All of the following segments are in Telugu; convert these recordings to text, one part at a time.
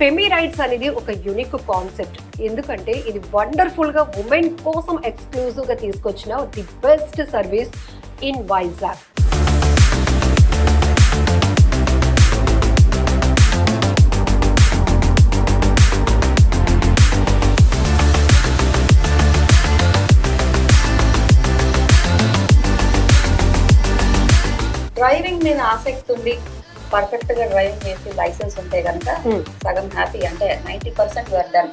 ఫెమి రైట్స్ అనేది ఒక యూనిక్ కాన్సెప్ట్. ఎందుకంటే ఇది వండర్ఫుల్ గా ఉమెన్ కోసం ఎక్స్క్లూజివ్ గా తీసుకొచ్చిన the best service in Vizag. Driving మీద ఆసక్తి ఉంది, పర్ఫెక్ట్ గా డ్రైవింగ్ చేసి లైసెన్స్ ఉంటే కనుక సగం హ్యాపీ, అంటే 90% వర్క్ డన్.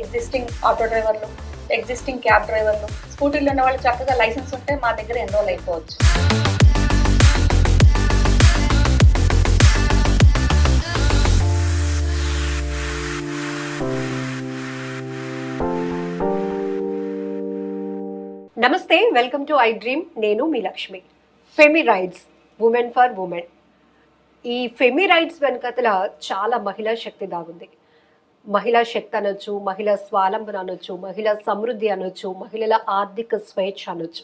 ఎగ్జిస్టింగ్ ఆటో డ్రైవర్లు, ఎగ్జిస్టింగ్ క్యాబ్ డ్రైవర్లు, స్కూటీలు ఉన్న వాళ్ళు చక్కగా లైసెన్స్ ఉంటే మా దగ్గర ఎన్రోల్ అయిపోవచ్చు. నమస్తే, వెల్కమ్ టు ఐ డ్రీమ్. నేను మీ Lakshmi. Femi Rights, women for women. ఈ ఫెమి రైట్స్ వెనకతల చాలా మహిళా శక్తి దాగుంది. మహిళా శక్తి అనొచ్చు, మహిళా స్వాలంబన అనొచ్చు, మహిళా సమృద్ధి అనొచ్చు, మహిళల ఆర్థిక స్వేచ్ఛ అనొచ్చు.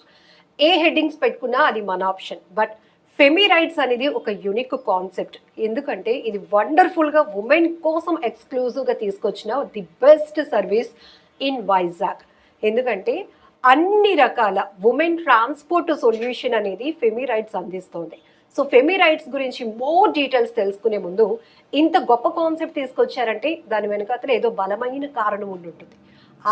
ఏ హెడ్డింగ్స్ పెట్టుకున్నా అది మన ఆప్షన్. బట్ ఫెమి రైట్స్ అనేది ఒక యూనిక్ కాన్సెప్ట్. ఎందుకంటే ఇది వండర్ఫుల్గా ఉమెన్ కోసం ఎక్స్క్లూజివ్గా తీసుకొచ్చిన the best service in Vizag. ఎందుకంటే అన్ని రకాల ఉమెన్ ట్రాన్స్పోర్ట్ సొల్యూషన్ అనేది ఫెమి రైట్స్ అందిస్తోంది. సో ఫెమి రైట్స్ గురించి మోర్ డీటెయిల్స్ తెలుసుకునే ముందు, ఇంత గొప్ప కాన్సెప్ట్ తీసుకొచ్చారంటే దాని వెనకాతల ఏదో బలమైన కారణం ఉంటుంది.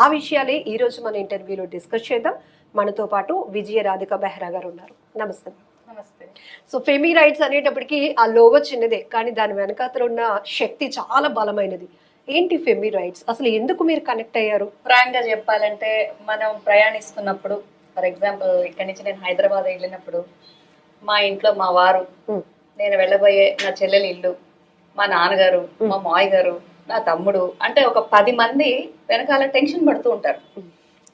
ఆ విషయాలే ఈరోజు మన ఇంటర్వ్యూలో డిస్కస్ చేద్దాం. మనతో పాటు విజయ రాధిక బెహ్రా గారు ఉన్నారు. నమస్తే. నమస్తే. సో ఫెమి రైట్స్ అనేటప్పటికీ ఆ లోగో చిన్నదే, కానీ దాని వెనకాతల ఉన్న శక్తి చాలా బలమైనది. ఏంటి ఫెమి రైట్స్, అసలు ఎందుకు మీరు కనెక్ట్ అయ్యారు? ఫ్రాంక్ గా చెప్పాలంటే, మనం ప్రయాణిస్తున్నప్పుడు, ఫర్ ఎగ్జాంపుల్ ఇక్కడి నుంచి నేను హైదరాబాద్ వెళ్ళినప్పుడు, మా ఇంట్లో మా వారు, నేను వెళ్ళబోయే నా చెల్లెలి ఇల్లు, మా నాన్నగారు, మా మావయ్య గారు, నా తమ్ముడు, అంటే ఒక 10 మంది వెనకాల టెన్షన్ పడుతూ ఉంటారు.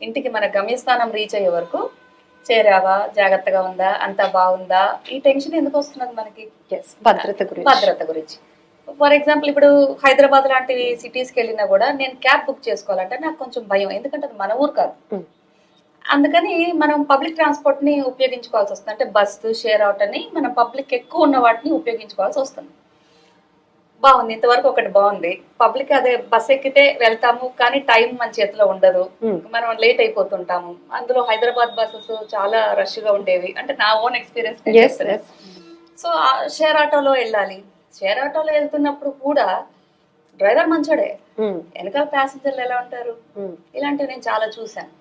ఇంటికి మన గమ్యస్థానం రీచ్ అయ్యే వరకు చేరావా, జాగ్రత్తగా ఉందా, అంతా బాగుందా, ఈ టెన్షన్ ఎందుకు వస్తున్నది మనకి? భద్రత గురించి. ఫర్ ఎగ్జాంపుల్ ఇప్పుడు హైదరాబాద్ లాంటి సిటీస్కి వెళ్ళినా కూడా నేను క్యాబ్ బుక్ చేసుకోవాలంటే నాకు కొంచెం భయం, ఎందుకంటే అది మన ఊరు కాదు. అందుకని మనం పబ్లిక్ ట్రాన్స్పోర్ట్ ని ఉపయోగించుకోవాల్సి వస్తుంది. అంటే బస్సు, షేర్ అవుట్ అని మనం పబ్లిక్ ఎక్కువ ఉన్న వాటిని ఉపయోగించుకోవాల్సి వస్తుంది. బాగుంది, ఇంతవరకు ఒకటి బాగుంది. పబ్లిక్ అదే బస్ ఎక్కితే వెళ్తాము, కానీ టైం మన చేతిలో ఉండదు, మనం లేట్ అయిపోతుంటాము. అందులో హైదరాబాద్ బస్సెస్ చాలా రష్ గా ఉండేవి, అంటే నా ఓన్ ఎక్స్పీరియన్స్. సో షేర్ ఆటోలో వెళ్ళాలి. షేర్ ఆటోలో వెళ్తున్నప్పుడు కూడా డ్రైవర్ మంచోడే, వెనకాల ప్యాసింజర్లు ఎలా ఉంటారు, ఇలాంటివి నేను చాలా చూశాను.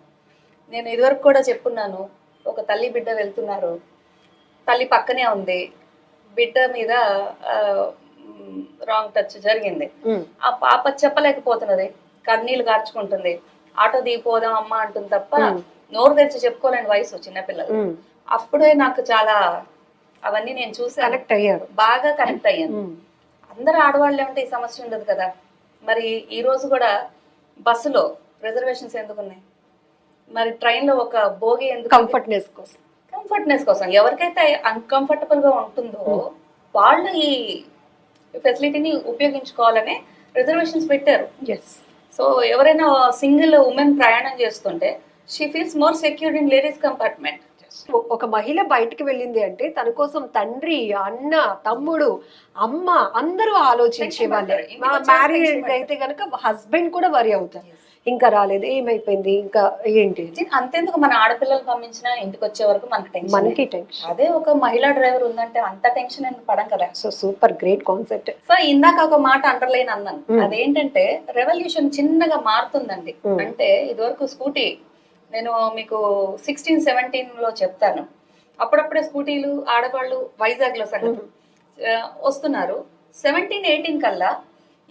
నేను ఇదివరకు కూడా చెప్పున్నాను, ఒక తల్లి బిడ్డ వెళ్తున్నారు, తల్లి పక్కనే ఉంది, బిడ్డ మీద రాంగ్ టచ్ జరిగింది. ఆ పాప చెప్పలేకపోతున్నది, కన్నీళ్లు కార్చుకుంటుంది. ఆటో దిగిపోదాం అమ్మ అంటుంది తప్ప నోరు తెరిచి చెప్పుకోలేని వయసు చిన్నపిల్లలు. అప్పుడే నాకు చాలా అవన్నీ నేను చూసి బాగా కనెక్ట్ అయ్యాను. అందరు ఆడవాళ్ళు ఏమంటే ఈ సమస్య ఉండదు కదా. మరి ఈ రోజు కూడా బస్సులో రిజర్వేషన్స్ ఎందుకు ఉన్నాయి, మరి ట్రైన్ లో ఒక బోగి ఎందుకు? కంఫర్ట్నెస్ కోసం ఎవరికైతే అన్కంఫర్టబుల్ గా ఉంటుందో వాళ్ళు ఈ ఫెసిలిటీని ఉపయోగించుకోవాలనే రిజర్వేషన్స్ పెట్టారు. సో ఎవరైనా సింగిల్ ఉమెన్ ప్రయాణం చేస్తుంటే she feels more secured in ladies compartment. ఒక మహిళ బయటికి వెళ్ళింది అంటే తన కోసం తండ్రి, అన్న, తమ్ముడు, అమ్మ అందరూ ఆలోచించే వాళ్ళే. మ్యారీడ్ అయితే కనుక హస్బెండ్ కూడా వరి అవుతారు, ఇంకా రాలేదు, ఏమైపోయింది, ఇంకా ఏంటి. అంతేందుకు మన ఆడపిల్లలు పంపించినా ఇంటికి వచ్చే వరకు మనకి టెన్షన్. అదే ఒక మహిళా డ్రైవర్ ఉందంటే అంత టెన్షన్ ఎందుకు పడం కదా. So super great concept. So ఇందాక ఒక మాట అంటర్లైన్ అన్నాను, అదేంటంటే రెవల్యూషన్ చిన్నగా మారుతుందండి. అంటే ఇదివరకు స్కూటీ, నేను మీకు 16-17లో చెప్తాను, అప్పుడప్పుడే స్కూటీలు ఆడవాళ్ళు వైజాగ్ లో సంగతి వస్తున్నారు. 17-18 కల్లా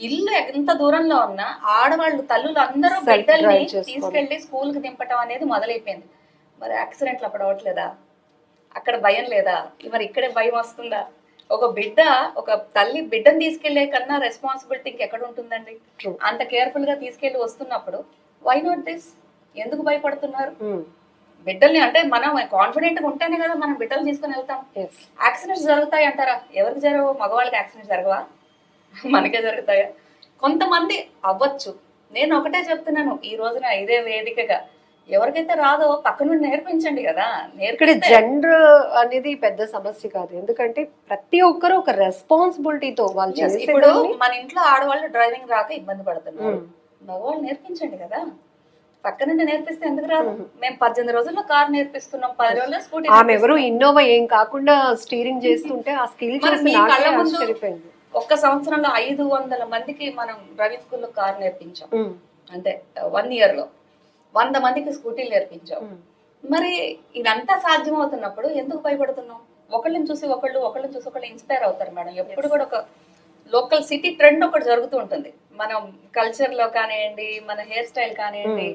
ఇల్లు ఎంత దూరంలో ఉన్నా ఆడవాళ్ళు తల్లులు అందరూ బిడ్డల్ని తీసుకెళ్లి స్కూల్ కి దింపటం అనేది మొదలైపోయింది. మరి యాక్సిడెంట్లు అప్పుడు అవ్వట్లేదా? అక్కడ భయం లేదా? మరి ఇక్కడే భయం వస్తుందా? ఒక తల్లి బిడ్డను తీసుకెళ్లే కన్నా రెస్పాన్సిబిలిటీ ఎక్కడ ఉంటుందండి? అంత కేర్ఫుల్ గా తీసుకెళ్లి వస్తున్నప్పుడు వై నాట్ దిస్? ఎందుకు భయపడుతున్నారు? బిడ్డల్ని అంటే మనం కాన్ఫిడెంట్ గా ఉంటేనే కదా మనం బిడ్డలు తీసుకుని వెళ్తాం. యాక్సిడెంట్స్ జరుగుతాయి అంటారా? ఎవరికి జరగవు? మగవాళ్ళకి యాక్సిడెంట్స్ జరగవా? మనకే జరుగుతాయా? కొంతమంది అవ్వచ్చు. నేను ఒకటే చెప్తున్నాను ఈ రోజున ఇదే వేదికగా, ఎవరికైతే రాదో పక్క నుండి నేర్పించండి కదా. ఇక్కడ జెండర్ అనేది పెద్ద సమస్య కాదు, ఎందుకంటే ప్రతి ఒక్కరు ఒక రెస్పాన్సిబిలిటీతో వాళ్ళు ఇప్పుడు చేసేదాన్ని. మన ఇంట్లో ఆడవాళ్ళు డ్రైవింగ్ రాక ఇబ్బంది పడుతున్నారు, మగవాళ్ళు నేర్పించండి కదా. పక్క నుండి నేర్పిస్తే ఎందుకు రాదు? మేము 18 రోజుల్లో కార్ నేర్పిస్తున్నాం, 10 రోజుల్లో స్కూటీ. ఆమె ఎవరు ఇన్నోవా ఏం కాకుండా స్టీరింగ్ చేస్తుంటే ఆ స్కిల్ మీ కళ్ళ ముందు ఆశ్చర్యపోయింది. ఒక్క సంవత్సరంలో 500 మందికి మనం డ్రైవింగ్ స్కూల్లో కార్ నేర్పించాం. అంటే 1 ఇయర్ లో 100 మందికి స్కూటీలు నేర్పించాం. మరి ఇదంతా సాధ్యం అవుతున్నప్పుడు ఎందుకు భయపడుతున్నాం? ఒకళ్ళని చూసి ఒకళ్ళు ఇన్స్పైర్ అవుతారు మేడం. ఎప్పుడు కూడా ఒక లోకల్ సిటీ ట్రెండ్ ఒకటి జరుగుతూ ఉంటుంది. మనం కల్చర్ లో కానివ్వండి, మన హెయిర్ స్టైల్ కానివ్వండి,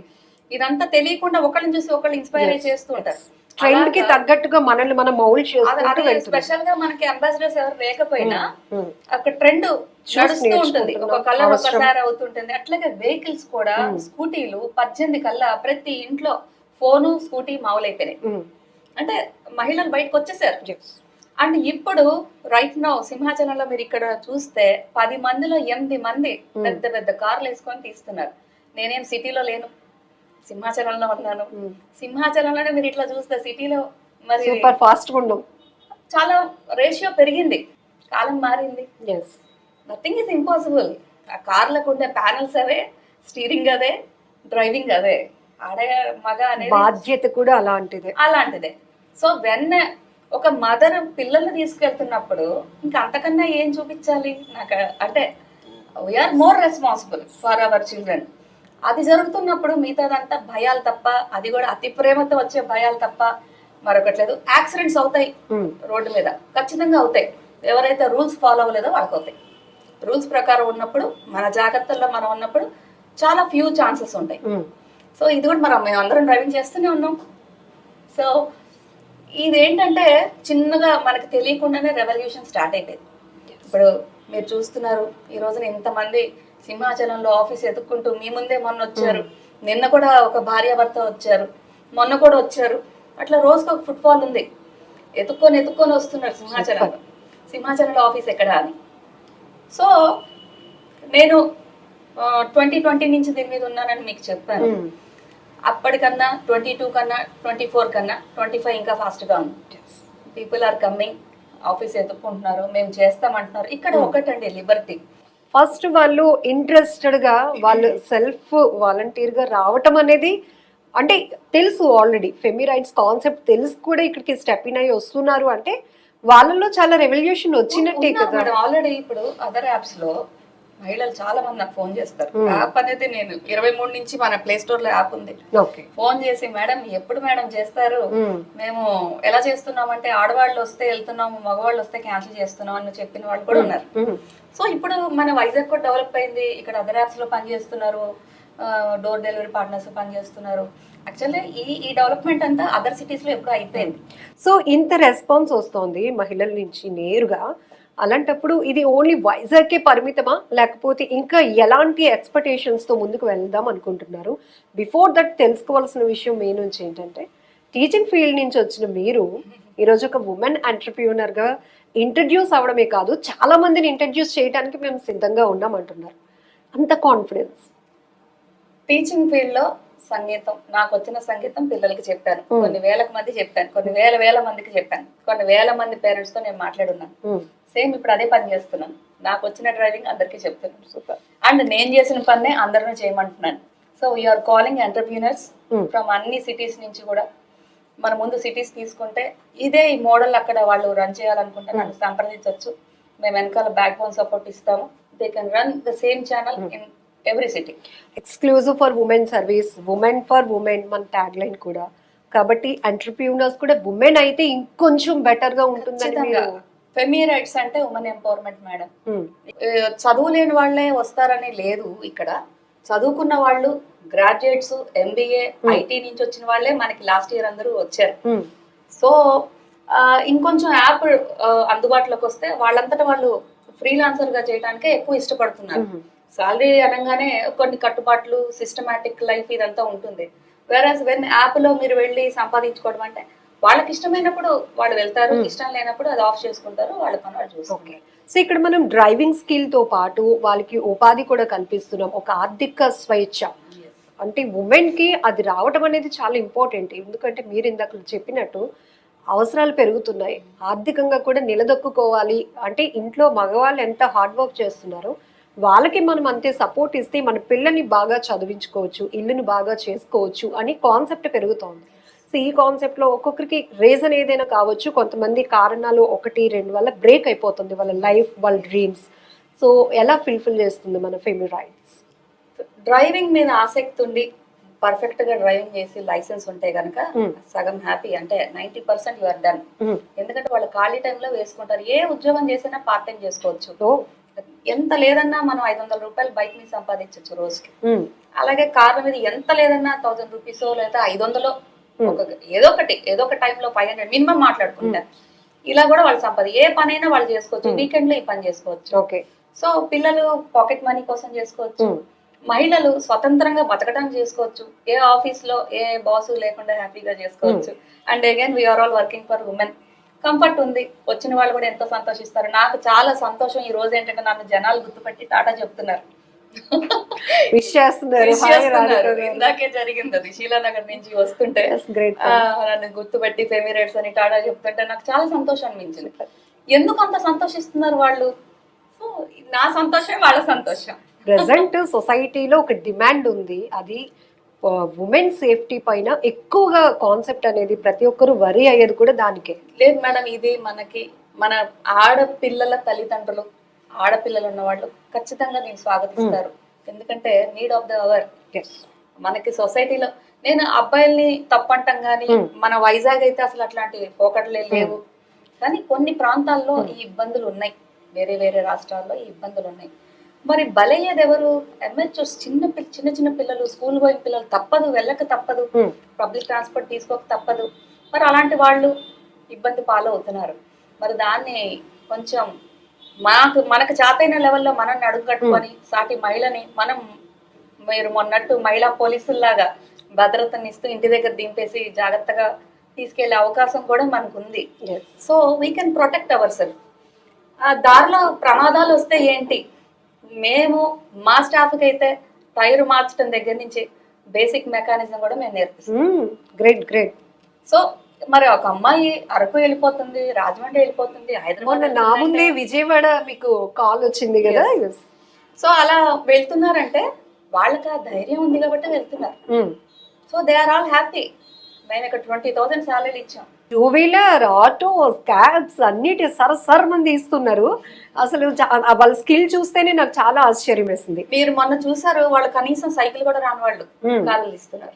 ఇదంతా తెలియకుండా ఒకళ్ళని చూసి ఒకళ్ళు ఇన్స్పైర్ చేస్తూ ఉంటారు. ట్రెండ్ కి తగ్గట్టుగా మనల్ని మనం మౌల్డ్ చేసుకుంటూ స్పెషల్ గా మనకి అంబాసిడర్స్ ఎవరు లేకపోయినా ఒక ట్రెండ్ నడుస్తూ ఉంటుంది, ఒక కలర్ ఒకసారి అవుతుంటుంది. అట్లాగే వెహికల్స్ కూడా స్కూటీలు 18 కల్లా ప్రతి ఇంట్లో ఫోను స్కూటీ మామూలైపోయినాయి. అంటే మహిళలు బయటకు వచ్చేసారు. అండ్ ఇప్పుడు రైట్ నౌ సింహాచలంలో మీరు ఇక్కడ చూస్తే 10 మందిలో 8 మంది పెద్ద పెద్ద కార్లు వేసుకొని తీస్తున్నారు. నేనేం సిటీలో లేను, సింహాచలంలో ఉన్నాను. సింహాచలంలోనే మీరు ఇట్లా చూస్తే సిటీలో మరి సూపర్ ఫాస్ట్ ఉండవు. చాలా రేషియో పెరిగింది, కాలం మారింది. Nothing is impossible. ఆ కార్లకు ఉండే ప్యానల్స్ అవే, స్టీరింగ్ అదే, డ్రైవింగ్ అదే. ఆడే మగ అనేది బాధ్యత కూడా అలాంటిదే. సో వెన్ ఒక మదర్ పిల్లల్ని తీసుకెళ్తున్నప్పుడు ఇంకా అంతకన్నా ఏం చూపించాలి నాకు? అంటే we are more responsible for our children. అది జరుగుతున్నప్పుడు మిగతాదంతా భయాలు తప్ప, అది కూడా అతి ప్రేమతో వచ్చే భయాలు తప్ప మరొకటి లేదు. యాక్సిడెంట్స్ అవుతాయి రోడ్డు మీద, ఖచ్చితంగా అవుతాయి. ఎవరైతే రూల్స్ ఫాలో అవ్వలేదో వాళ్ళకి అవుతాయి. రూల్స్ ప్రకారం ఉన్నప్పుడు, మన జాగ్రత్తల్లో మనం ఉన్నప్పుడు చాలా ఫ్యూ ఛాన్సెస్ ఉంటాయి. సో ఇది కూడా మేము అందరం డ్రైవింగ్ చేస్తూనే ఉన్నాం. సో ఇదేంటంటే చిన్నగా మనకు తెలియకుండానే రెవల్యూషన్ స్టార్ట్ అయిపోయింది. ఇప్పుడు మీరు చూస్తున్నారు, ఈ రోజున ఇంతమంది సింహాచలంలో ఆఫీస్ ఎత్తుక్కుంటూ మీ ముందే మొన్న వచ్చారు, నిన్న కూడా ఒక భార్యాభర్త వచ్చారు, మొన్న కూడా వచ్చారు. అట్లా రోజుకి ఒక ఫుట్ఫాల్ ఉంది, ఎత్తుక్కొని వస్తున్నారు సింహాచలంలో ఆఫీస్ ఎక్కడ అని. సో నేను 2020 నుంచి దీని మీద ఉన్నానని మీకు చెప్పాను. అప్పటికన్నా 22 కన్నా 24 కన్నా 25 ఇంకా ఫాస్ట్ గా ఉంది. పీపుల్ ఆర్ కమ్మింగ్, ఆఫీస్ ఎత్తుక్కుంటున్నారు, మేము చేస్తామంటున్నారు. ఇక్కడ ఒకటండి లిబర్టీ. ఫస్ట్ వాళ్ళు ఇంట్రెస్టెడ్ గా, వాళ్ళు సెల్ఫ్ వాలంటీర్ గా రావటం అనేది, అంటే తెలుసు ఆల్రెడీ ఫెమి రైట్స్ కాన్సెప్ట్ తెలుసు కూడా ఇక్కడికి స్టెప్ ఇన్ అయ్యి వస్తున్నారు అంటే వాళ్ళలో చాలా రెవల్యూషన్ వచ్చినట్టే కదా. ఆల్రెడీ ఇప్పుడు అదర్ యాప్స్ లో మహిళలు చాలా మంది నాకు ఫోన్ చేస్తారు. యాప్ అనేది నేను 23 నుంచి మన ప్లే స్టోర్ లో యాప్ ఉంది. ఫోన్ చేసి మేడం ఎప్పుడు మేడం చేస్తారు, మేము ఎలా చేస్తున్నామంటే ఆడవాళ్ళు వస్తే వెళ్తున్నాము, మగవాళ్ళు వస్తే క్యాన్సిల్ చేస్తున్నాం అని చెప్పిన వాళ్ళు కూడా ఉన్నారు. సో ఇప్పుడు మన వైజాగ్ కూడా డెవలప్ అయింది. ఇక్కడ అదర్ యాప్స్ లో పనిచేస్తున్నారు, డోర్ డెలివరీ పార్ట్నర్స్ పనిచేస్తున్నారు. యాక్చువల్లీ ఈ డెవలప్మెంట్ అంతా అదర్ సిటీస్ లో ఎప్పుడు అయిపోయింది. సో ఇంత రెస్పాన్స్ వస్తుంది మహిళల నుంచి నేరుగా. అలాంటప్పుడు ఇది ఓన్లీ వైజాగ్కే పరిమితమా, లేకపోతే ఇంకా ఎలాంటి ఎక్స్పెక్టేషన్స్ తో ముందుకు వెళ్దాం అనుకుంటున్నారు? బిఫోర్ దట్ తెలుసుకోవాల్సిన విషయం మీ నుంచి ఏంటంటే, టీచింగ్ ఫీల్డ్ నుంచి వచ్చిన మీరు ఈరోజు ఒక ఉమెన్ ఎంటర్‌ప్రెన్యూర్ గా ఇంట్రడ్యూస్ అవడమే కాదు, చాలా మందిని ఇంట్రడ్యూస్ చేయడానికి మేము సిద్ధంగా ఉన్నాం అంటున్నారు. అంత కాన్ఫిడెన్స్? టీచింగ్ ఫీల్డ్ లో సంగీతం, నాకు వచ్చిన సంగీతం పిల్లలకి చెప్పాను, కొన్ని వేల మంది చెప్పాను, కొన్ని వేల మందికి చెప్పాను, కొన్ని వేల మంది పేరెంట్స్ తో నేను మాట్లాడున్నాను. సేమ్ ఇప్పుడు అదే పని చేస్తున్నాను. నాకు వచ్చిన డ్రైవింగ్ అందరికీ చెప్తున్నాను. సూపర్. అండ్ నేను చేసిన పన్నే అందరిని చేయమంటున్నాను. So we are calling entrepreneurs from అన్ని సిటీస్ నుంచి కూడా. మన ముందు సిటీస్ తీసుకుంటే ఇదే ఈ మోడల్ అక్కడ వాళ్ళు రన్ చేయాలనుకుంటే నన్ను సంప్రదించవచ్చు. మేము వెనకాల బ్యాక్ బోన్ సపోర్ట్ ఇస్తాము. They can run the same channel in every city. Exclusive for women service, women for women మన ట్యాగ్ లైన్ కూడా. కాబట్టి ఎంటర్‌ప్రెన్యూర్స్ కూడా ఉమెన్ అయితే ఇంకొంచెం బెటర్ గా ఉంటుందని. ఫెమి రైట్స్ అంటే ఉమెన్ ఎంపవర్మెంట్ మేడం. చదువు లేని వాళ్ళే వస్తారని లేదు ఇక్కడ. చదువుకున్న వాళ్ళు, గ్రాడ్యుయేట్స్, MBA, IT నుంచి వచ్చిన వాళ్ళే మనకి లాస్ట్ ఇయర్ అందరూ వచ్చారు. సో ఇంకొంచెం యాప్ అందుబాటులోకి వస్తే వాళ్ళంతటా వాళ్ళు ఫ్రీలాన్సర్ గా చేయడానికే ఎక్కువ ఇష్టపడుతున్నారు. సాలరీ అనగానే కొన్ని కట్టుబాట్లు, సిస్టమాటిక్ లైఫ్ ఇదంతా ఉంటుంది. వేరస్ వెన్ యాప్ లో మీరు వెళ్ళి సంపాదించుకోవడం అంటే వాళ్ళకి ఇష్టమైనప్పుడు వాళ్ళు వెళ్తారు, ఇష్టం లేనప్పుడు అది ఆఫ్ చేసుకుంటారు, వాళ్ళ పని వాళ్ళు చూసుకుంటారు. సో ఇక్కడ మనం డ్రైవింగ్ స్కిల్ తో పాటు వాళ్ళకి ఉపాధి కూడా కల్పిస్తున్నాం, ఒక ఆర్థిక స్వేచ్ఛ. అంటే ఉమెన్ కి అది రావడం అనేది చాలా ఇంపార్టెంట్. ఎందుకంటే మీరు ఇందాక చెప్పినట్టు అవసరాలు పెరుగుతున్నాయి, ఆర్థికంగా కూడా నిలదొక్కుకోవాలి. అంటే ఇంట్లో మగవాళ్ళు ఎంత హార్డ్ వర్క్ చేస్తున్నారో వాళ్ళకి మనం అంతే సపోర్ట్ ఇస్తే మన పిల్లల్ని బాగా చదివించుకోవచ్చు, ఇల్లుని బాగా చేసుకోవచ్చు అని కాన్సెప్ట్ పెరుగుతోంది. సో ఈ కాన్సెప్ట్ లో ఒక్కొక్కరికి రీజన్ ఏదైనా కావచ్చు, కొంతమంది కారణాలు 1-2 వల్ల బ్రేక్ అయిపోతుంది వాళ్ళ లైఫ్, వాళ్ళ డ్రీమ్స్. సో ఎలా ఫుల్ఫిల్ చేస్తుంది మన ఫెమి రైట్స్? డ్రైవింగ్ మీద ఆసక్తి ఉండి పర్ఫెక్ట్ గా డ్రైవింగ్ చేసి లైసెన్స్ ఉంటే గనక సగం హ్యాపీ, అంటే 90% యూఆర్ డన్. ఎందుకంటే వాళ్ళు ఖాళీ టైంలో వేసుకుంటారు. ఏ ఉద్యోగం చేసినా పార్ట్ టైం చేసుకోవచ్చు. ఎంత లేదన్నా మనం 500 రూపాయలు బైక్ మీద సంపాదించవచ్చు రోజుకి. అలాగే కార్ల మీద ఎంత లేదన్నా 1000 రూపీస్ లేదా 500 ఏదో ఒక టైంలో 500 మినిమం మాట్లాడుకుంటారు. ఇలా కూడా వాళ్ళు ఏ పనైనా వాళ్ళు చేసుకోవచ్చు. వీకెండ్ లో ఈ పని చేసుకోవచ్చు. సో పిల్లలు పాకెట్ మనీ కోసం చేసుకోవచ్చు. మహిళలు స్వతంత్రంగా బతకడానికి చేసుకోవచ్చు. ఏ ఆఫీస్ లో ఏ బాసు లేకుండా హ్యాపీగా చేసుకోవచ్చు. And again we are all working for women. Comfort ఉంది. వచ్చిన వాళ్ళు కూడా ఎంతో సంతోషిస్తారు. నాకు చాలా సంతోషం ఈ రోజు ఏంటంటే నన్ను జనాలు గుర్తుపెట్టి టాటా చెప్తున్నారు, విష్ చేస్తున్నారు. ఇందాకే జరిగింది అది, శీలానగర్ నుంచి వస్తుంటే నన్ను గుర్తుపెట్టి ఫెమి రైట్స్ అని టాటా చెప్తుంటే నాకు చాలా సంతోషం అనిపించింది. ఎందుకు అంత సంతోషిస్తున్నారు వాళ్ళు? సో నా సంతోషం వాళ్ళ సంతోషం. ప్రెసెంట్ సొసైటీలో ఒక డిమాండ్ ఉంది, అది ఉమెన్ సేఫ్టీ పైన ఎక్కువగా కాన్సెప్ట్ అనేది ప్రతి ఒక్కరు వరి అయ్యేది కూడా దానికే. లేదు మేడం, ఇది మన ఆడపిల్లల తల్లిదండ్రులు, ఆడపిల్లలు ఉన్న వాళ్ళు ఖచ్చితంగా దీన్ని స్వాగతిస్తారు. ఎందుకంటే నీడ్ ఆఫ్ ద అవర్. మనకి సొసైటీలో నేను అబ్బాయిల్ని తప్పంటాం కానీ మన వైజాగ్ అయితే అసలు అట్లాంటి పోకడలే లేవు. కానీ కొన్ని ప్రాంతాల్లో ఈ ఇబ్బందులు ఉన్నాయి, వేరే వేరే రాష్ట్రాల్లో ఈ ఇబ్బందులు ఉన్నాయి. మరి బలయ్యేది ఎవరు? ఎంహెచ్ఓస్. చిన్న పిల్లలు, స్కూల్ గోయింగ్ పిల్లలు తప్పదు, వెళ్ళక తప్పదు, పబ్లిక్ ట్రాన్స్పోర్ట్ తీసుకోక తప్పదు. మరి అలాంటి వాళ్ళు ఇబ్బంది పాలవుతున్నారు. మరి దాన్ని కొంచెం మనకు చేతైన లెవెల్లో మనల్ని అడుగు కట్టుకొని సాటి మహిళని మనం, మీరు మొన్నట్టు మహిళా పోలీసుల్లాగా భద్రతనిస్తూ ఇంటి దగ్గర దింపేసి జాగ్రత్తగా తీసుకెళ్లే అవకాశం కూడా మనకు ఉంది. So we can protect our self. దారిలో ప్రమాదాలు వస్తే ఏంటి, మేము మా స్టాఫ్కి అయితే టైర్ మార్చడం దగ్గర నుంచి బేసిక్ మెకానిజం కూడా మేము నేర్పిస్తాం. గ్రేట్. సో మరి ఒక అమ్మాయి అరకు వెళ్ళిపోతుంది, రాజమండ్రి వెళ్ళిపోతుంది, హైదరాబాద్, నా ముందే విజయవాడ మీకు కాల్ వచ్చింది కదా. సో అలా వెళ్తున్నారంటే వాళ్ళకి ఆ ధైర్యం ఉంది కాబట్టి వెళ్తున్నారు. So they are all happy. మేము ఇక్కడ 20,000 శాలరీ ఇచ్చాం. 2-వీలర్, ఆటో, క్యాబ్స్ అన్నిటి సర్ మంది ఇస్తున్నారు. అసలు వాళ్ళ స్కిల్ చూస్తేనే నాకు చాలా ఆశ్చర్యం వేసింది. మీరు మొన్న చూసారు, వాళ్ళు కనీసం సైకిల్ కూడా రాని వాళ్ళు కార్లు ఇస్తున్నారు.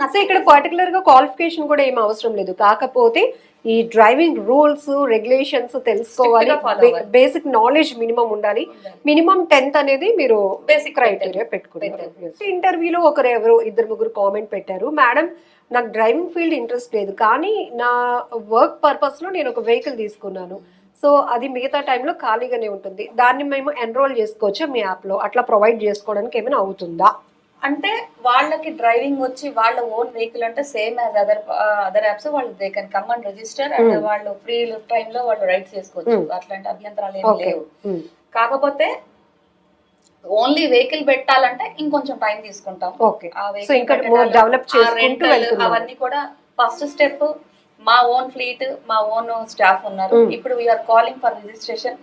అసలు ఇక్కడ పర్టికులర్ గా క్వాలిఫికేషన్ కూడా ఏం అవసరం లేదు. కాకపోతే ఈ డ్రైవింగ్ రూల్స్, రెగ్యులేషన్స్ తెలుసుకోవాలి, బేసిక్ నాలెడ్జ్ మినిమం ఉండాలి. మినిమం 10th అనేది మీరు బేసిక్ క్రైటీరియా పెట్టుకుంటారు. ఇంటర్వ్యూలో ఎవరు 2-3 కామెంట్ పెట్టారు, మేడం నాకు డ్రైవింగ్ ఫీల్డ్ ఇంట్రెస్ట్ లేదు, కానీ నా వర్క్ పర్పస్ లో నేను ఒక వెహికల్ తీసుకున్నాను, సో అది మిగతా టైంలో ఖాళీగానే ఉంటుంది, దాన్ని మేము ఎన్రోల్ చేసుకోవచ్చా మీ యాప్ లో, అట్లా ప్రొవైడ్ చేసుకోవడానికి ఏమైనా అవుతుందా? అంటే వాళ్ళకి డ్రైవింగ్ వచ్చి వాళ్ళ ఓన్ వెహికల్ అంటే సేమ్ యాజ్ అదర్ యాప్స్ వాళ్ళు they can come and register and వాళ్ళు ఫ్రీ టైమ్ లో వాళ్ళు రైడ్ చేసుకోవచ్చు. అట్లాంటి అభ్యంతరాలు ఏమి లేవు. కాకపోతే ఓన్లీ వెహికల్ పెట్టాలంటే ఇంకొంచెం టైం తీసుకుంటాం. అవన్నీ కూడా ఫస్ట్ స్టెప్ మా ఓన్ ఫ్లీట్, మా ఓన్ స్టాఫ్ ఉన్నారు. ఇప్పుడు వీఆర్ కాలింగ్ ఫర్ రిజిస్ట్రేషన్.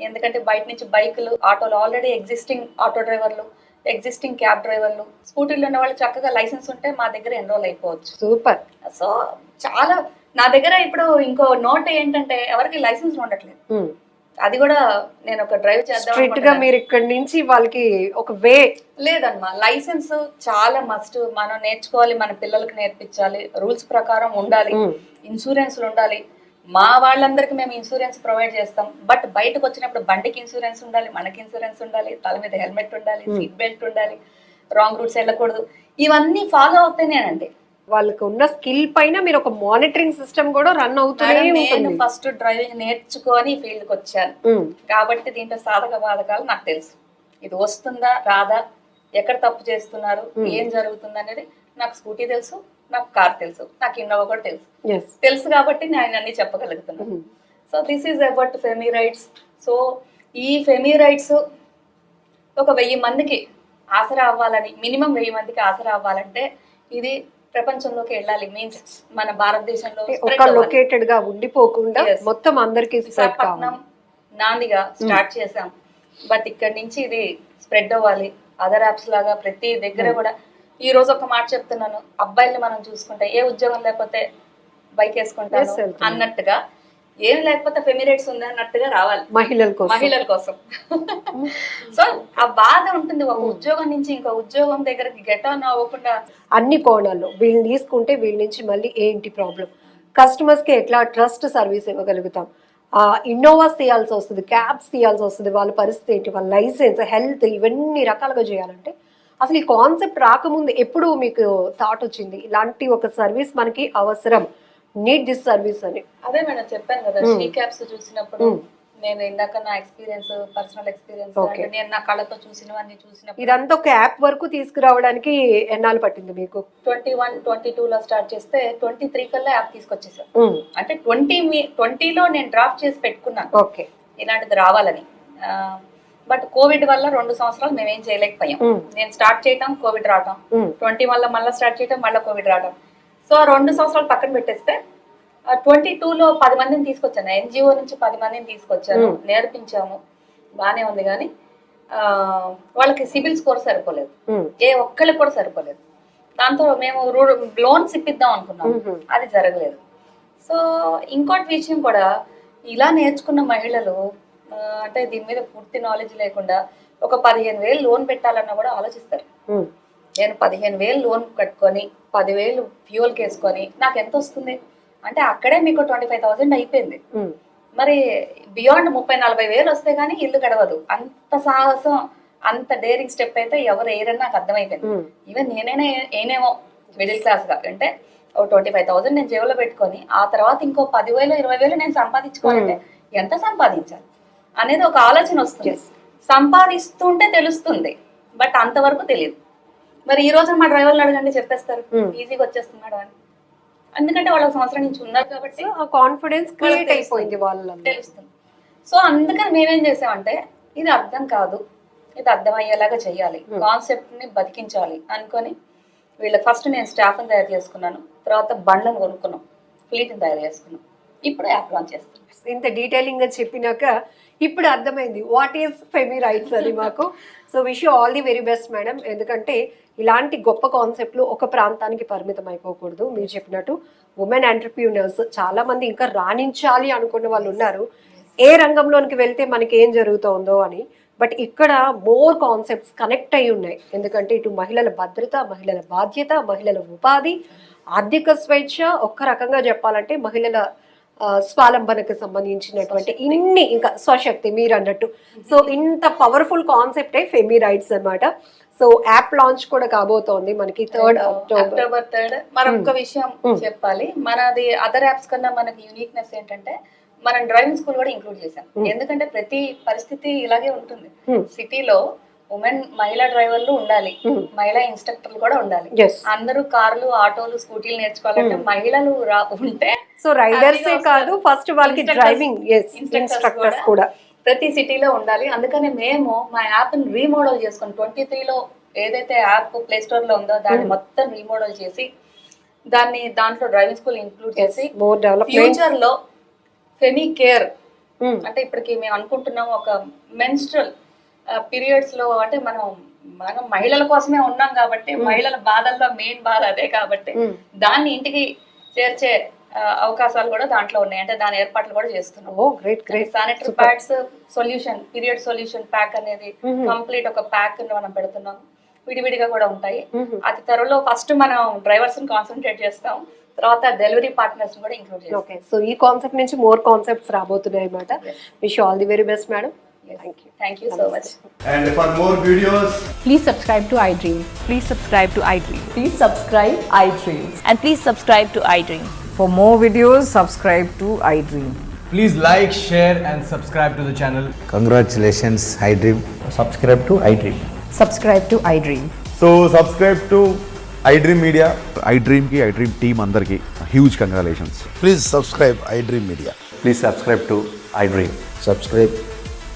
ఎందుకంటే బయట నుంచి బైకులు, ఆటోలు, ఆల్రెడీ ఎగ్జిస్టింగ్ ఆటో డ్రైవర్లు, ఎగ్జిస్టింగ్ క్యాబ్ డ్రైవర్లు, స్కూటీలు ఉన్న వాళ్ళు చక్కగా లైసెన్స్ ఉంటే మా దగ్గర ఎన్రోల్ అయిపోవచ్చు. సూపర్. సో చాలా నా దగ్గర ఇప్పుడు ఇంకో నోట్ ఏంటంటే ఎవరికి లైసెన్స్ ఉండట్లేదు. అది కూడా నేను ఒక డ్రైవ్ చేద్దాం. మీరు ఇక్కడ నుంచి వాళ్ళకి ఒక వే లేదమ్మా, లైసెన్స్ చాలా మస్ట్. మనం నేర్చుకోవాలి, మన పిల్లలకి నేర్పించాలి, రూల్స్ ప్రకారం ఉండాలి, ఇన్సూరెన్స్లు ఉండాలి. మా వాళ్ళందరికీ మేము ఇన్సూరెన్స్ ప్రొవైడ్ చేస్తాం. బట్ బయటకు వచ్చినప్పుడు బండికి ఇన్సూరెన్స్ ఉండాలి, మనకి ఇన్సూరెన్స్ ఉండాలి, తల మీద హెల్మెట్ ఉండాలి, సీట్ బెల్ట్ ఉండాలి, రాంగ్ రూట్స్ వెళ్ళకూడదు. ఇవన్నీ ఫాలో అవుతానేనండి. వాళ్ళకి ఉన్న స్కిల్ పైన మీరు ఒక మానిటరింగ్ సిస్టమ్ కూడా రన్ అవుతుంది. నేను ఫస్ట్ డ్రైవింగ్ నేర్చుకొని ఫీల్డ్ కి వచ్చాను కాబట్టి దీంట్లో సాధక బాధకాలు నాకు తెలుసు. ఇది వస్తుందా రాదా, ఎక్కడ తప్పు చేస్తున్నారు, ఏం జరుగుతుంది అనేది నాకు స్కూటీ తెలుసు, నాకు కార్ తెలుసు, నాకు ఇన్నోవా కూడా తెలుసు కాబట్టి నేను అన్ని చెప్పగలుగుతున్నాను. So this is about Femi Rights. So ఈ ఫెమీ రైట్స్ ఒక 1000 మందికి ఆసరా అవ్వాలని, మినిమం 1000 మందికి ఆసరా అవ్వాలంటే ఇది ప్రపంచంలోకి వెళ్ళాలి. మీన్స్ మన భారతదేశంలో లొకేటెడ్ గా ఉండిపోకుండా మొత్తం అందరికి విశాఖపట్నం నాందిగా స్టార్ట్ చేసాం, బట్ ఇక్కడ నుంచి ఇది స్ప్రెడ్ అవ్వాలి. అదర్ యాప్స్ లాగా ప్రతి దగ్గర కూడా ఈ రోజు ఒక మాట చెప్తున్నాను, అబ్బాయిల్ని మనం చూసుకుంటే ఏ ఉద్యోగం లేకపోతే బైక్ వేసుకుంటాను అన్నట్టుగా, ఏం లేకపోతే ఫెమిరేట్స్ ఉంది అన్నట్టుగా రావాలి మహిళల కోసం. సో ఆ బాధ ఉంటుంది, ఒక ఉద్యోగం నుంచి ఇంకో ఉద్యోగం దగ్గరకి గెట్ ఆన్ అవ్వకుండా. అన్ని కోణాల్లో వీళ్ళని తీసుకుంటే వీళ్ళ నుంచి మళ్ళీ ఏంటి ప్రాబ్లం, కస్టమర్స్ కి ఎట్లా ట్రస్ట్ సర్వీస్ ఇవ్వగలుగుతాం, ఇన్నోవాస్ తీయాల్సి వస్తుంది, క్యాబ్స్ తీయాల్సి వస్తుంది, వాళ్ళ పరిస్థితి ఏంటి, వాళ్ళ లైసెన్స్, హెల్త్, ఇవన్నీ రకాలుగా చేయాలంటే అసలు ఈ కాన్సెప్ట్ రాకముందు ఎప్పుడు మీకు థాట్ వచ్చింది ఇలాంటి ఒక సర్వీస్ మనకి అవసరం, నీడ్ దిస్ సర్వీస్ అని? అదే మేడం చెప్పాను కదా, షీ క్యాబ్స్ చూసినప్పుడు నేను ఇందాక నా ఎక్స్పీరియన్స్, పర్సనల్ ఎక్స్పీరియన్స్, నేను నా కళ్ళతో చూసినవన్నీ చూసినప్పుడు ఇదంతా ఒక యాప్ వరకు తీసుకురావడానికి ఎన్నాళ్ళు పట్టింది మీకు? 21, 22 లో స్టార్ట్ చేస్తే 23 కల్లా యాప్ తీసుకొచ్చేసాను. అంటే 20లో నేను డ్రాప్ చేసి పెట్టుకున్నాను ఓకే ఇలాంటిది రావాలని. బట్ కోవిడ్ వల్ల 2 సంవత్సరాలు మేమేం చేయలేకపోయాం. నేను స్టార్ట్ చేయటం, కోవిడ్ రావటం, 20 వల్ల మళ్ళీ స్టార్ట్ చేయటం, మళ్ళీ కోవిడ్ రావటం. సో 2 సంవత్సరాలు పక్కన పెట్టేస్తే 22లో 10 మందిని తీసుకొచ్చాను, ఎన్జిఓ నుంచి 10 మందిని తీసుకొచ్చాను, నేర్పించాము, బానే ఉంది. కానీ వాళ్ళకి సిబిల్ స్కోర్ సరిపోలేదు, ఏ ఒక్కళ్ళకి కూడా సరిపోలేదు. దాంతో మేము లోన్స్ ఇప్పిద్దాం అనుకున్నాం, అది జరగలేదు. సో ఇంకోటి విషయం కూడా, ఇలా నేర్చుకున్న మహిళలు అంటే దీని మీద పూర్తి నాలెడ్జ్ లేకుండా ఒక 15,000 లోన్ పెట్టాలన్నా కూడా ఆలోచిస్తారు. నేను 15,000 లోన్ కట్టుకొని 10,000 ఫ్యూయల్కి వేసుకొని నాకు ఎంత వస్తుంది అంటే అక్కడే మీకు 25,000 అయిపోయింది. మరి బియాండ్ 30-40,000 వస్తే గానీ ఇల్లు గడవదు. అంత సాహసం, అంత డేరింగ్ స్టెప్ అయితే ఎవరు వేయరని నాకు అర్థమైపోయింది. ఈవెన్ నేనైనా ఏనేమో మిడిల్ క్లాస్ గా అంటే 25,000 నేను జేబులో పెట్టుకొని ఆ తర్వాత ఇంకో 10,000-20,000 నేను సంపాదించుకోవాలంటే ఎంత సంపాదించాలి అనేది ఒక ఆలోచన వస్తుంది. సంపాదిస్తుంటే తెలుస్తుంది, బట్ అంతవరకు తెలియదు. మరి ఈ రోజు మా డ్రైవర్లు అడగండి చెప్పేస్తారు ఈజీగా వచ్చేస్తున్నాడు అని. ఎందుకంటే వాళ్ళ సంవత్సరం నుంచి ఉన్నారు కాబట్టి కాన్ఫిడెన్స్ క్రియేట్ అయిపోయింది వాళ్ళ తెలుస్తుంది. సో అందుకని మేమేం చేసామంటే ఇది అర్థం కాదు, ఇది అర్థమయ్యేలాగా చెయ్యాలి, కాన్సెప్ట్ ని బతికించాలి అనుకొని వీళ్ళకి ఫస్ట్ నేను స్టాఫ్ని తయారు చేసుకున్నాను, తర్వాత బండ్లను కొనుక్కున్నాం, ఫ్లీట్ని తయారు చేసుకున్నాం, ఇప్పుడు యాప్ లాంచ్ చేస్తాం. ఇంత డీటెయిలింగ్ గా చెప్పినాక ఇప్పుడు అర్థమైంది వాట్ ఈస్ ఫెమీ రైట్స్ అని మాకు. So wish you all the very best madam. ఎందుకంటే ఇలాంటి గొప్ప కాన్సెప్ట్లు ఒక ప్రాంతానికి పరిమితం అయిపోకూడదు. మీరు చెప్పినట్టు ఉమెన్ ఎంటర్ప్రీనర్స్ చాలా మంది ఇంకా రాణించాలి అనుకున్న వాళ్ళు ఉన్నారు, ఏ రంగంలోనికి వెళ్తే మనకి ఏం జరుగుతుందో అని. బట్ ఇక్కడ మోర్ కాన్సెప్ట్స్ కనెక్ట్ అయి ఉన్నాయి. ఎందుకంటే ఇటు మహిళల భద్రత, మహిళల బాధ్యత, మహిళల ఉపాధి, ఆర్థిక స్వేచ్ఛ, ఒక్క రకంగా చెప్పాలంటే మహిళల స్వాలంబనకు సంబంధించినటువంటి ఇన్ని, ఇంకా స్వశక్తి మీరు అన్నట్టు. సో ఇంత పవర్ఫుల్ కాన్సెప్టే ఫెమీ రైట్స్ అన్నమాట. సో యాప్ లాంచ్ కూడా కాబోతోంది మనకి October 3rd. మరొక విషయం చెప్పాలి, మనది అదర్ యాప్స్ కన్నా మనకి యూనిక్నెస్ ఏంటంటే మనం డ్రైవింగ్ స్కూల్ కూడా ఇంక్లూడ్ చేసాం. ఎందుకంటే ప్రతి పరిస్థితి ఇలాగే ఉంటుంది, సిటీలో ఉమెన్ మహిళా డ్రైవర్లు ఉండాలి, మహిళా ఇన్స్ట్రక్టర్లు కూడా ఉండాలి. అందరూ కార్లు, ఆటోలు, స్కూటీలు నేర్చుకోవాలంటే మహిళలు ఉంటే, సో రైడర్సే కాదు ఫస్ట్ వాళ్ళకి డ్రైవింగ్ ఇన్స్ట్రక్టర్స్ కూడా ప్రతి సిటీలో ఉండాలి. అందుకని మేము మా యాప్ ని రీమోడల్ చేసుకుని 23లో ఏదైతే యాప్ ప్లే స్టోర్ లో ఉందో దాన్ని మొత్తం రీమోడల్ చేసి దాంట్లో డ్రైవింగ్ స్కూల్ ఇంక్లూడ్ చేసి ఫ్యూచర్ లో ఫెమీ కేర్ అంటే ఇప్పటికి మేము అనుకుంటున్నాం ఒక మెన్స్ట్రల్ పీరియడ్స్ లో, అంటే మనం మహిళల కోసమే ఉన్నాం కాబట్టి మహిళల బాధల్లో మెయిన్ బాధ అదే కాబట్టి దాన్ని ఇంటికి చేర్చే అవకాశాలు కూడా దాంట్లో ఉన్నాయి. అంటే దాని ఏర్పాట్లు కూడా చేస్తున్నాం. Sanitary pads solution, period solution pack అనేది కంప్లీట్ ఒక ప్యాక్ మనం పెడుతున్నాం. విడివిడిగా కూడా ఉంటాయి. అతి త్వరలో ఫస్ట్ మనం డ్రైవర్స్ ని కాన్సన్ట్రేట్ చేస్తాం, తర్వాత డెలివరీ పార్ట్నర్స్ కూడా ఇంక్లూడ్ చేస్తాం. సో ఈ కాన్సెప్ట్ నుంచి మోర్ కాన్సెప్ట్స్ రాబోతున్నాయి అన్నమాట. Wish all the very best madam. Thank you so much. And for more videos, please subscribe to iDream. Please subscribe to iDream. Please subscribe iDream. And please subscribe to iDream. For more videos, subscribe to iDream. please like, share and subscribe to the channel. Congratulations, iDream. Subscribe to iDream. Subscribe to iDream. So subscribe to iDream Media. IDream team అందరికీ huge congratulations. Please subscribe iDream Media. Please subscribe to iDream. Subscribe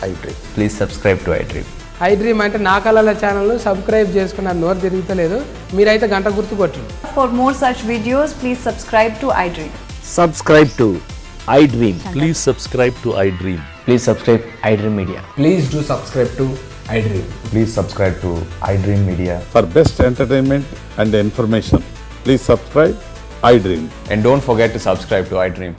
iDream. Please subscribe to iDream. I dream అంటే నా కళల ఛానల్ను సబ్స్క్రైబ్ చేసుకున్న నోరు తిరుగుతలేదు, మీరైతే గంట గుర్తు కొట్టండి. For more such videos, please subscribe to iDream. Subscribe to iDream. Please subscribe to iDream. Please subscribe iDream Media. Please do subscribe to iDream. Please subscribe to iDream Media. For best entertainment and information, please subscribe iDream. And don't forget to subscribe to iDream.